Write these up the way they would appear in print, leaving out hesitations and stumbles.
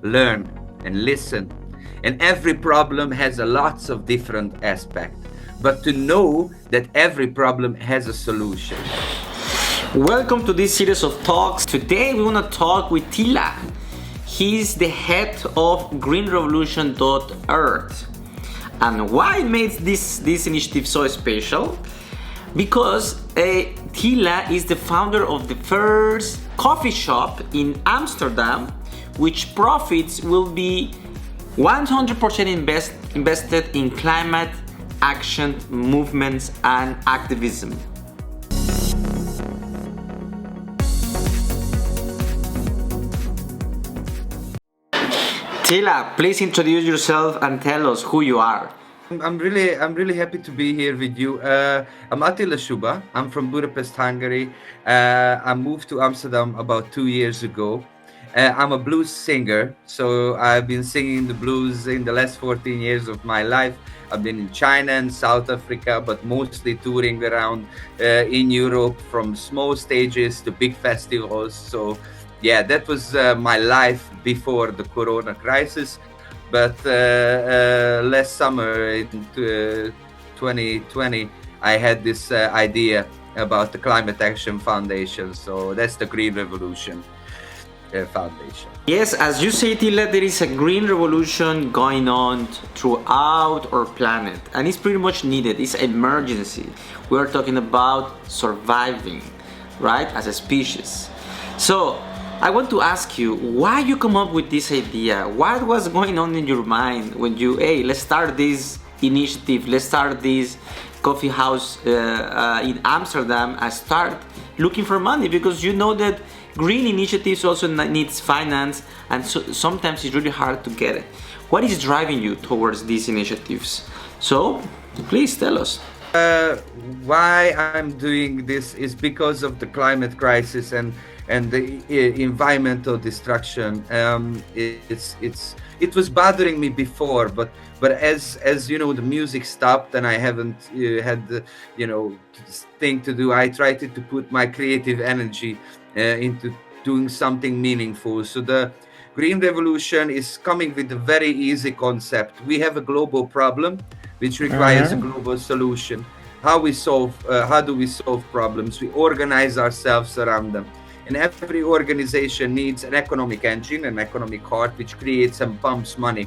learn, and listen. And every problem has a lots of different aspects. But to know that every problem has a solution. Welcome to this series of talks. Today we want to talk with Attilla. He's the head of greenrevolution.earth. And why makes this initiative so special? Because Attilla is the founder of the first coffee shop in Amsterdam, which profits will be 100% invested in climate action movements and activism. Attilla, please introduce yourself and tell us who you are. I'm really happy to be here with you. I'm Atilla Suba. I'm from Budapest, Hungary. I moved to Amsterdam about 2 years ago. I'm a blues singer, so I've been singing the blues in the last 14 years of my life. I've been in China and South Africa, but mostly touring around in Europe, from small stages to big festivals. So yeah, that was my life before the Corona crisis. But last summer in 2020, I had this idea about the Climate Action Foundation. So that's the Green Revolution Foundation. Yes, as you say, Attilla, there is a green revolution going on throughout our planet, and it's pretty much needed. It's an emergency. We're talking about surviving, right, as a species. So I want to ask you, why you come up with this idea? What was going on in your mind when you, hey, let's start this initiative, let's start this coffee house in Amsterdam, and start looking for money, because you know that green initiatives also needs finance, and so sometimes it's really hard to get it. What is driving you towards these initiatives? So please tell us. Why I'm doing this is because of the climate crisis and the environmental destruction. It was bothering me before, but as you know, the music stopped and I haven't had the thing to do. I tried to put my creative energy into doing something meaningful. So the Green Revolution is coming with a very easy concept. We have a global problem which requires a global solution. How do we solve problems? We organize ourselves around them. And every organization needs an economic engine, an economic heart, which creates and pumps money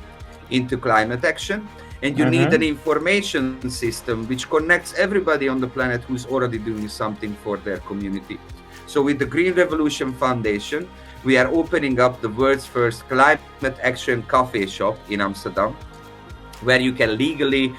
into climate action. And you need an information system which connects everybody on the planet who's already doing something for their community. So with the Green Revolution Foundation, we are opening up the world's first climate action coffee shop in Amsterdam, where you can legally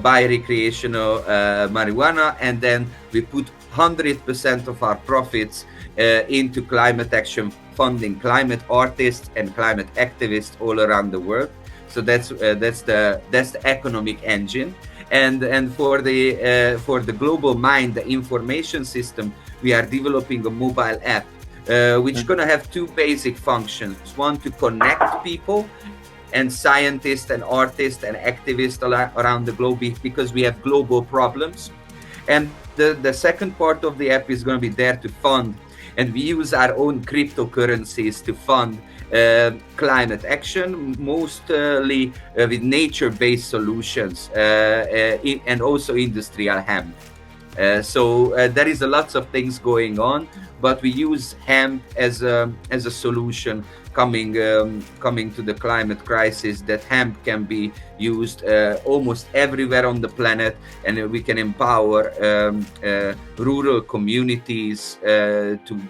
buy recreational marijuana, and then we put 100% of our profits into climate action funding climate artists and climate activists all around the world. So that's the economic engine, and for the global mind, the information system, we are developing a mobile app which is going to have two basic functions. One, to connect people and scientists and artists and activists around the globe, because we have global problems. And the second part of the app is going to be there to fund, and we use our own cryptocurrencies to fund climate action, mostly with nature-based solutions and also industrial hemp. So there is a lots of things going on, but we use hemp as a solution coming to the climate crisis. That hemp can be used almost everywhere on the planet, and we can empower rural communities to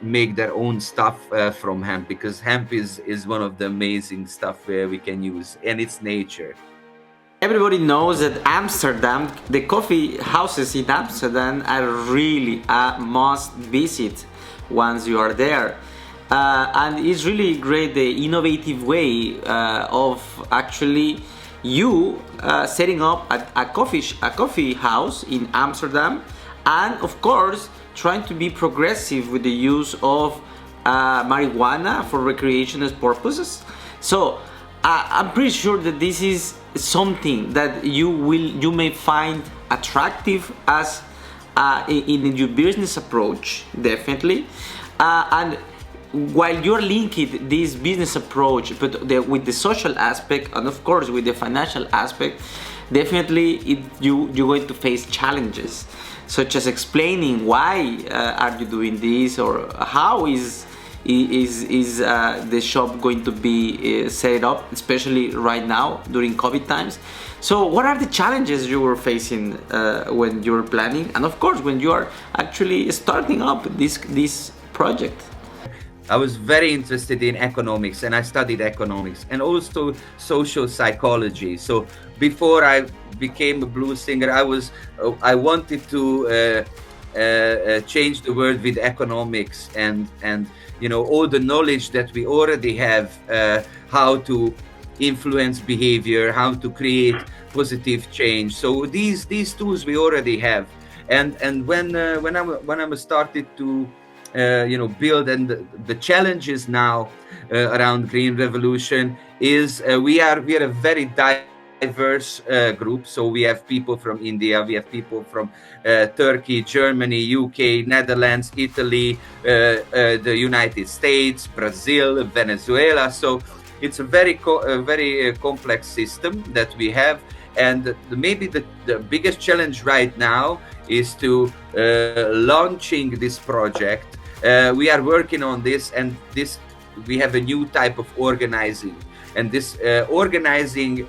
make their own stuff from hemp, because hemp is one of the amazing stuff we can use, and it's nature. Everybody knows that Amsterdam, the coffee houses in Amsterdam are really a must visit once you are there. And it's really great, the innovative way of actually you setting up a coffee house in Amsterdam, and of course trying to be progressive with the use of marijuana for recreational purposes. So I'm pretty sure that this is something that you may find attractive as in your business approach, definitely. And while you're linking this business approach, but with the social aspect and of course with the financial aspect, definitely you're going to face challenges, such as explaining why are you doing this, or how is the shop going to be set up, especially right now during COVID times. So what are the challenges you were facing when you were planning, and of course when you are actually starting up this project? I was very interested in economics, and I studied economics and also social psychology. So before I became a blues singer, I wanted to change the world with economics and all the knowledge that we already have, how to influence behavior, how to create positive change. So these tools we already have, and when I started to build, and the challenges now around green revolution is we are a very diverse group. So we have people from India, we have people from Turkey, Germany, UK, Netherlands, Italy, the United States, Brazil, Venezuela. So it's a very complex system that we have. And maybe the biggest challenge right now is to launching this project. We are working on this, and we have a new type of organizing, and this organizing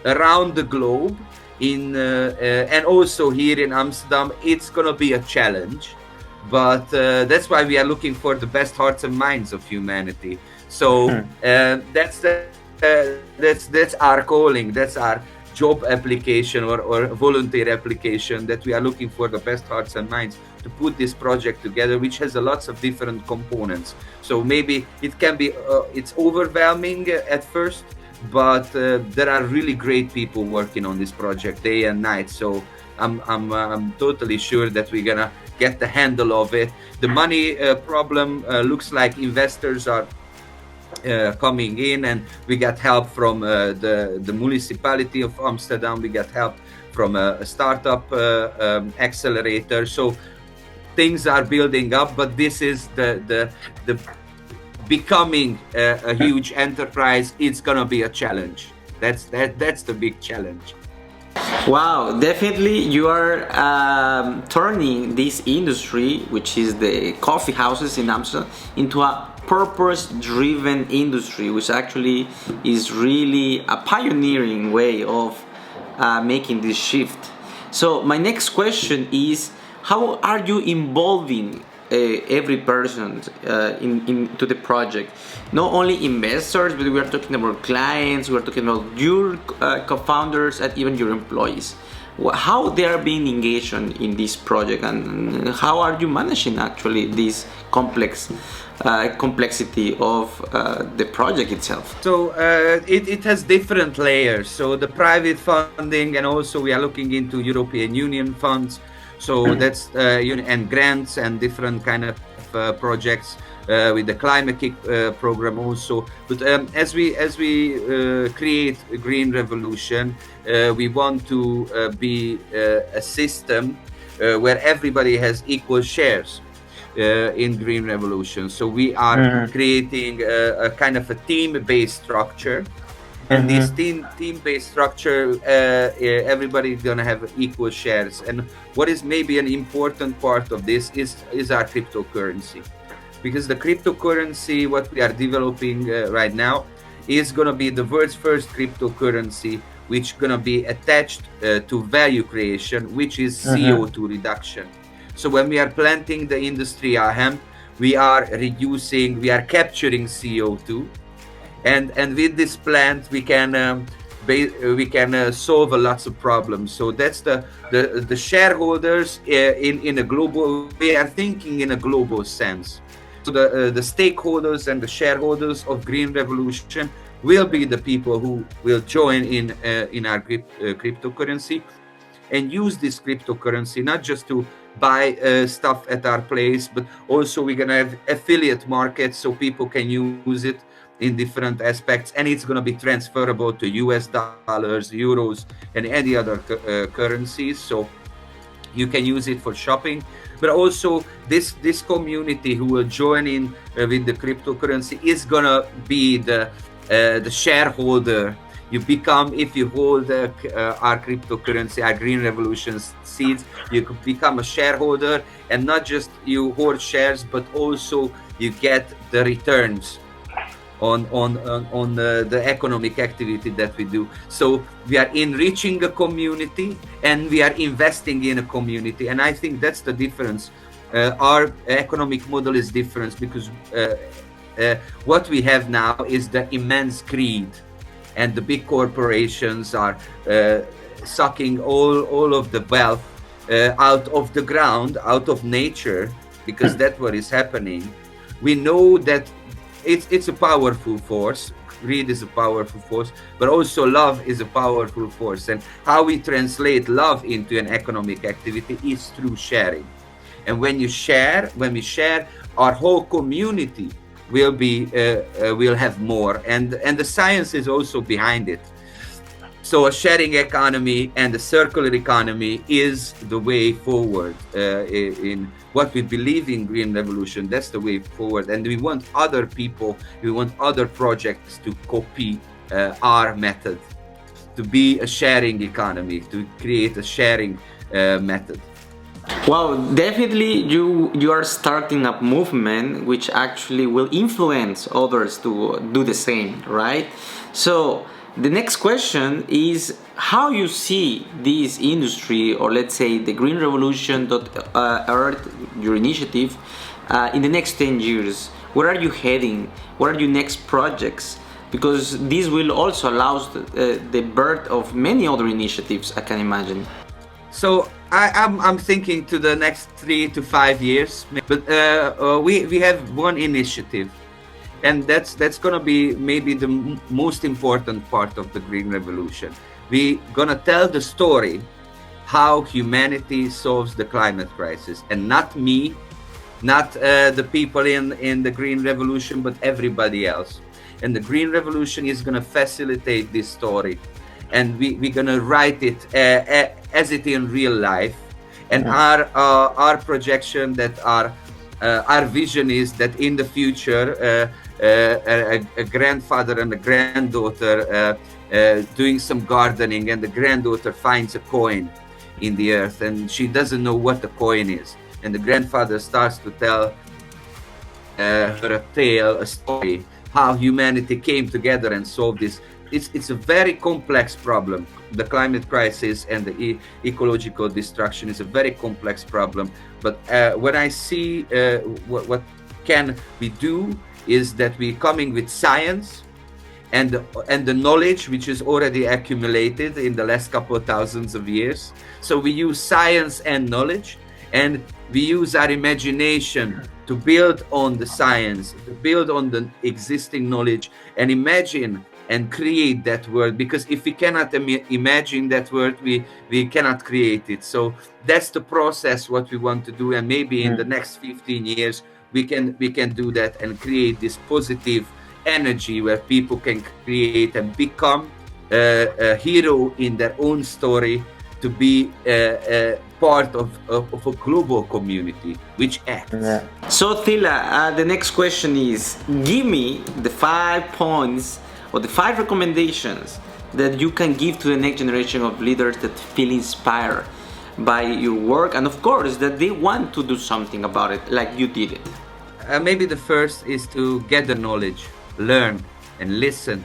around the globe and also here in Amsterdam, it's gonna be a challenge, but that's why we are looking for the best hearts and minds of humanity. So that's our calling, that's our job application or volunteer application, that we are looking for the best hearts and minds to put this project together, which has a lots of different components. So maybe it can be it's overwhelming at first, but there are really great people working on this project day and night. So I'm totally sure that we're gonna get the handle of it. The money problem looks like investors are coming in, and we got help from the municipality of Amsterdam. We got help from a startup accelerator. So things are building up, but this is the becoming a huge enterprise. It's gonna be a challenge. That's the big challenge. Wow, definitely you are turning this industry, which is the coffee houses in Amsterdam, into a purpose-driven industry, which actually is really a pioneering way of making this shift. So my next question is, how are you involving every person into the project? Not only investors, but we are talking about clients, we are talking about your co-founders, and even your employees. How they are being engaged in this project, and how are you managing actually this complexity of the project itself? So it has different layers. So the private funding, and also we are looking into European Union funds. So that's and grants and different kind of projects with the climate kick program also. But as we create a green revolution, we want to be a system where everybody has equal shares in green revolution. So we are creating a kind of a team-based structure. And this team-based structure, everybody's gonna have equal shares. And what is maybe an important part of this is our cryptocurrency, because the cryptocurrency, what we are developing right now, is gonna be the world's first cryptocurrency, which gonna be attached to value creation, which is CO2 reduction. So when we are planting the industrial hemp, we are capturing CO2. And with this plant, we can solve lots of problems. So that's the shareholders in a global. We are thinking in a global sense. So the stakeholders and the shareholders of Green Revolution will be the people who will join in our cryptocurrency and use this cryptocurrency not just to buy stuff at our place, but also we're gonna have affiliate markets so people can use it in different aspects, and it's going to be transferable to US dollars, euros, and any other currencies. So you can use it for shopping, but also this community who will join in with the cryptocurrency is gonna be the shareholder. You become, if you hold our cryptocurrency, our Green Revolution seeds, you could become a shareholder, and not just you hold shares, but also you get the returns on the economic activity that we do. So we are enriching a community and we are investing in a community, and I think that's the difference. Our economic model is different because what we have now is the immense greed, and the big corporations are sucking all of the wealth out of the ground, out of nature, because that's what is happening. We know that it's a powerful force. Greed is a powerful force, but also love is a powerful force. And how we translate love into an economic activity is through sharing. And when we share, our whole community will have more. And the science is also behind it. So a sharing economy and a circular economy is the way forward in what we believe in Green Revolution. That's the way forward. And we want other people, we want other projects to copy our method, to be a sharing economy, to create a sharing method. Well, definitely you are starting a movement which actually will influence others to do the same, right? So the next question is how you see this industry, or let's say the Green Revolution Earth, your initiative, in the next 10 years. Where are you heading? What are your next projects? Because this will also allow the birth of many other initiatives, I can imagine. So I'm thinking to the next 3 to 5 years, but we have one initiative. And that's going to be maybe the most important part of the Green Revolution. We're going to tell the story how humanity solves the climate crisis. And not me, not the people in the Green Revolution, but everybody else. And the Green Revolution is going to facilitate this story. And we're going to write it as it in real life. And our projection, that our vision is that in the future, a grandfather and a granddaughter doing some gardening, and the granddaughter finds a coin in the earth, and she doesn't know what the coin is, and the grandfather starts to tell her a tale, a story, how humanity came together and solved this. It's a very complex problem. The climate crisis and the ecological destruction is a very complex problem. But when I see what can we do, is that we're coming with science and the knowledge which is already accumulated in the last couple of thousands of years. So we use science and knowledge, and we use our imagination to build on the science, to build on the existing knowledge, and imagine and create that world. Because if we cannot imagine that world, we cannot create it. So that's the process what we want to do, and maybe in the next 15 years we can do that and create this positive energy where people can create and become a hero in their own story, to be part of a global community which acts. So Attila, the next question is, give me the 5 points or the 5 recommendations that you can give to the next generation of leaders that feel inspired by your work, and of course that they want to do something about it like you did it. Maybe the first is to get the knowledge, learn and listen.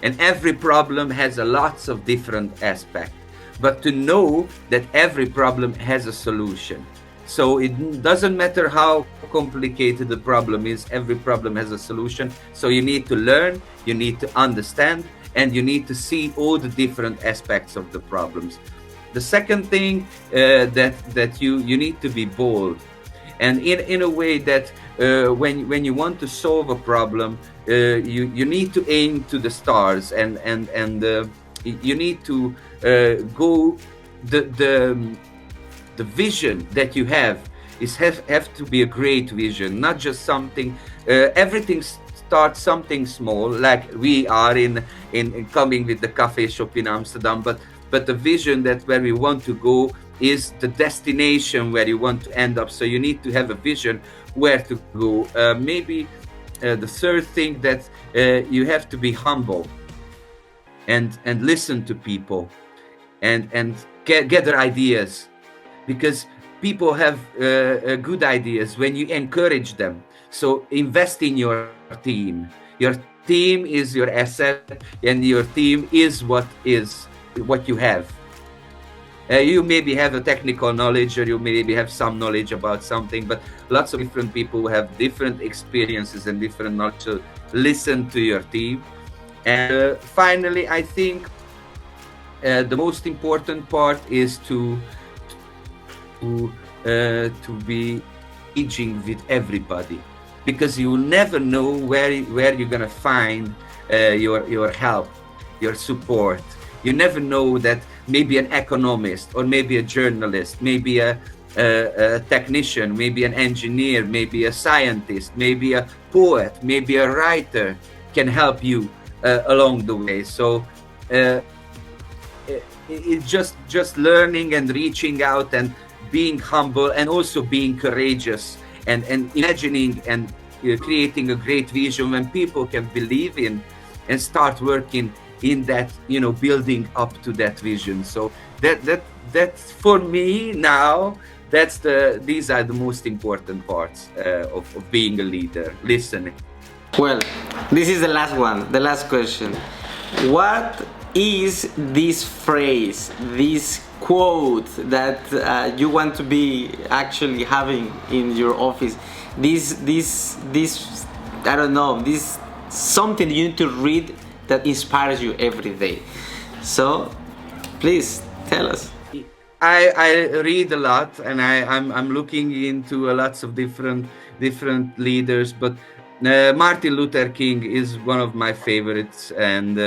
And every problem has lots of different aspects, but to know that every problem has a solution. So it doesn't matter how complicated the problem is, every problem has a solution. So you need to learn, you need to understand, and you need to see all the different aspects of the problems. The second thing, that you need to be bold, and in a way that when you want to solve a problem, you need to aim to the stars, and you need to go the vision that you have have to be a great vision, not just something. Everything starts something small, like we are in coming with the cafe shop in Amsterdam, but but the vision that where we want to go is the destination where you want to end up. So you need to have a vision where to go. Maybe the third thing that you have to be humble and listen to people and gather ideas, because people have good ideas when you encourage them. So invest in your team. Your team is your asset, and your team is what you have. You maybe have a technical knowledge, or you maybe have some knowledge about something, but lots of different people have different experiences and different knowledge. So listen to your team. And finally, I think the most important part is to be engaging with everybody, because you will never know where you're gonna find your help, your support. You never know that maybe an economist, or maybe a journalist, maybe a technician, maybe an engineer, maybe a scientist, maybe a poet, maybe a writer can help you along the way. So it's just learning and reaching out and being humble, and also being courageous, and imagining and creating a great vision when people can believe in and start working in that, building up to that vision. So that's for me now. These are the most important parts of being a leader. Listening. Well, this is the last one, the last question. What is this phrase, this quote that you want to be actually having in your office? This I don't know, this something you need to read that inspires you every day. So please tell us. I read a lot, and I'm looking into lots of different leaders, but Martin Luther King is one of my favorites, and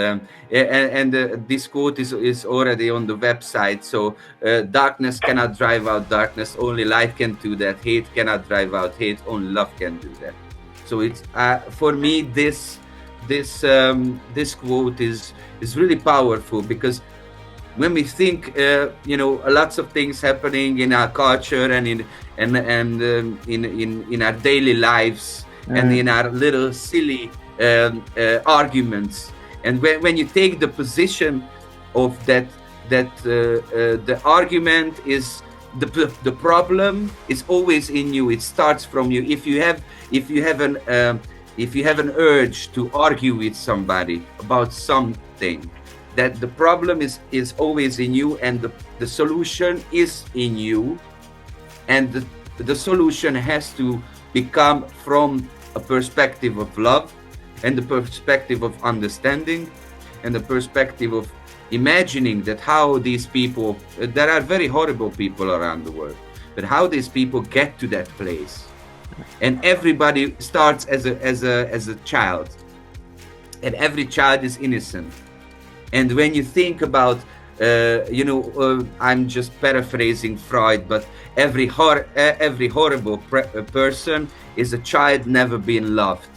this quote is already on the website. So darkness cannot drive out darkness, only light can do that. Hate cannot drive out hate, only love can do that. So it's for me, this quote is really powerful, because when we think, lots of things happening in our culture and in our daily lives, and in our little silly arguments, and when you take the position of that the argument is the problem is always in you. It starts from you. If you have an urge to argue with somebody about something, that the problem is always in you, and the solution is in you, and the solution has to become from a perspective of love, and the perspective of understanding, and the perspective of imagining that how these people, there are very horrible people around the world, but how these people get to that place. And everybody starts as a child, and every child is innocent. And when you think about, I'm just paraphrasing Freud, but every horrible person is a child never been loved.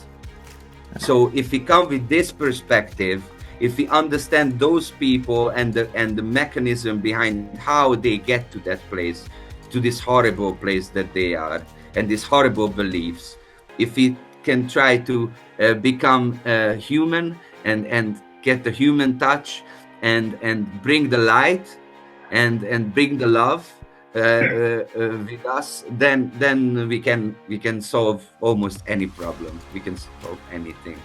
So if we come with this perspective, if we understand those people and the mechanism behind how they get to that place, to this horrible place that they are, and these horrible beliefs, if we can try to become human and get the human touch and bring the light and bring the love with us, then we can solve almost any problem. We can solve anything.